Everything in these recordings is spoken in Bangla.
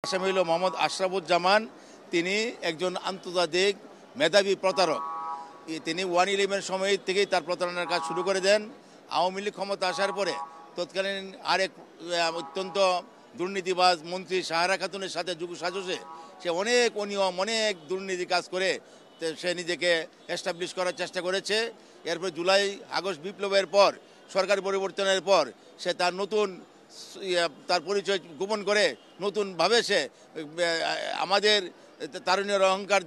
আসামি হল মোহাম্মদ আশরাফুজ্জামান। তিনি একজন আন্তর্জাতিক মেধাবী প্রতারক। তিনি 111 সময় থেকেই তার প্রতারণার কাজ শুরু করে দেন। আওয়ামী লীগ ক্ষমতা আসার পরে তৎকালীন আরেক অত্যন্ত দুর্নীতিবাজ মন্ত্রী সাহারা খাতুনের সাথে যুগ সাজসে সে অনেক অনিয়ম অনেক দুর্নীতি কাজ করে সে নিজেকে এস্টাবলিশ করার চেষ্টা করেছে। এরপর জুলাই আগস্ট বিপ্লবের পর সরকার পরিবর্তনের পর সে তার নতুন তার পরিচয় গোপন করে নতুনভাবে সে আমাদের তারুণ্যের অহংকার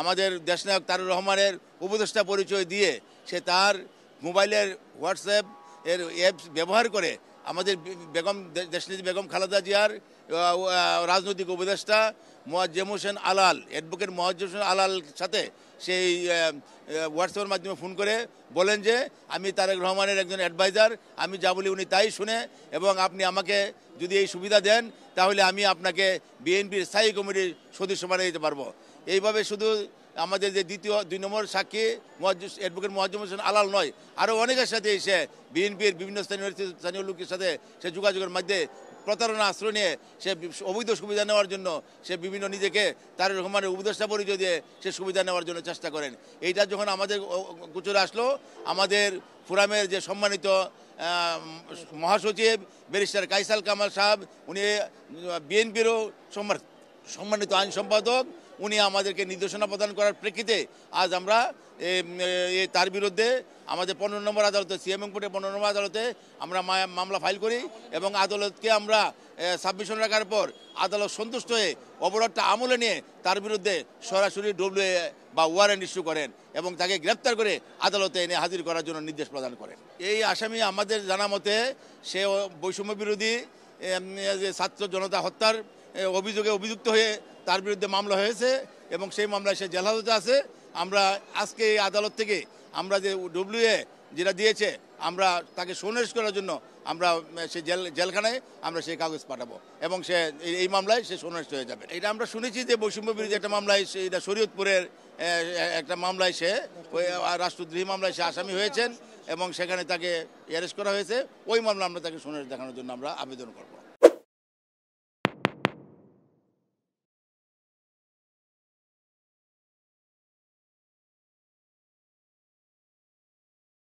আমাদের দেশনায়ক তারেক রহমানের উপদেষ্টা পরিচয় দিয়ে সে তার মোবাইলের হোয়াটসঅ্যাপ এর অ্যাপস ব্যবহার করে আমাদের দেশনেত্রী বেগম খালেদা জিয়ার রাজনৈতিক উপদেষ্টা মোয়াজ্জেম হোসেন আলাল অ্যাডভোকেট মোয়াজ্জেম হোসেন আলাল সাথে সেই হোয়াটসঅ্যাপের মাধ্যমে ফোন করে বলেন যে আমি তারেক রহমানের একজন অ্যাডভাইজার, আমি যা বলি উনি তাই শুনে, এবং আপনি আমাকে যদি এই সুবিধা দেন তাহলে আমি আপনাকে বিএনপির স্থায়ী কমিটির সদস্য বানিয়ে দিতে পারবো। এইভাবে শুধু আমাদের যে দ্বিতীয় 2 নম্বর সাক্ষী অ্যাডভোকেট মোয়াজ্জেম হোসেন আলাল নয়, আরও অনেকের সাথে সে বিএনপির বিভিন্ন স্থানীয় লোকের সাথে সে যোগাযোগের মধ্যে প্রতারণা আশ্রয় নিয়ে সে অবৈধ সুবিধা নেওয়ার জন্য সে বিভিন্ন নিজেকে তারেক রহমানের উপদেষ্টা পরিচয় দিয়ে সে সুবিধা নেওয়ার জন্য চেষ্টা করেন। এইটা যখন আমাদের গোচরে আসলো, আমাদের ফোরামের যে সম্মানিত মহাসচিব ব্যারিস্টার কাইসাল কামাল সাহেব, উনি বিএনপিরও সম্মানিত আইন সম্পাদক, উনি আমাদেরকে নির্দেশনা প্রদান করার প্রেক্ষিতে আজ আমরা তার বিরুদ্ধে আমাদের 15 নম্বর আদালতে সিএমএম কোর্টে 15 নম্বর আদালতে আমরা মামলা ফাইল করি এবং আদালতকে আমরা সাবমিশন রাখার পর আদালত সন্তুষ্ট হয়ে অপরাধটা আমলে নিয়ে তার বিরুদ্ধে সরাসরি ডব্লিউএ বা ওয়ারেন্ট ইস্যু করেন এবং তাকে গ্রেপ্তার করে আদালতে এনে হাজির করার জন্য নির্দেশ প্রদান করেন। এই আসামি আমাদের জানা মতে সে বৈষম্য বিরোধী ছাত্র জনতা হত্যার অভিযোগে অভিযুক্ত হয়ে তার বিরুদ্ধে মামলা হয়েছে এবং সেই মামলায় সে জেলহাজতে আছে। আমরা আজকে এই আদালত থেকে আমরা যে ডব্লিউএ যেটা দিয়েছে আমরা তাকে সুনিশ্চিত করার জন্য আমরা সে জেলখানায় আমরা সেই কাগজ পাঠাবো এবং সে এই মামলায় সে সুনিশ্চিত হয়ে যাবে। এটা আমরা শুনেছি যে বৈষম্য বিরোধী একটা মামলায় এটা শরীয়তপুরের একটা মামলায় সে ওই রাষ্ট্রদ্রোহী মামলায় সে আসামি হয়েছেন এবং সেখানে তাকে অ্যারেস্ট করা হয়েছে। ওই মামলা আমরা তাকে সুনিশ্চিত দেখানোর জন্য আমরা আবেদন করব।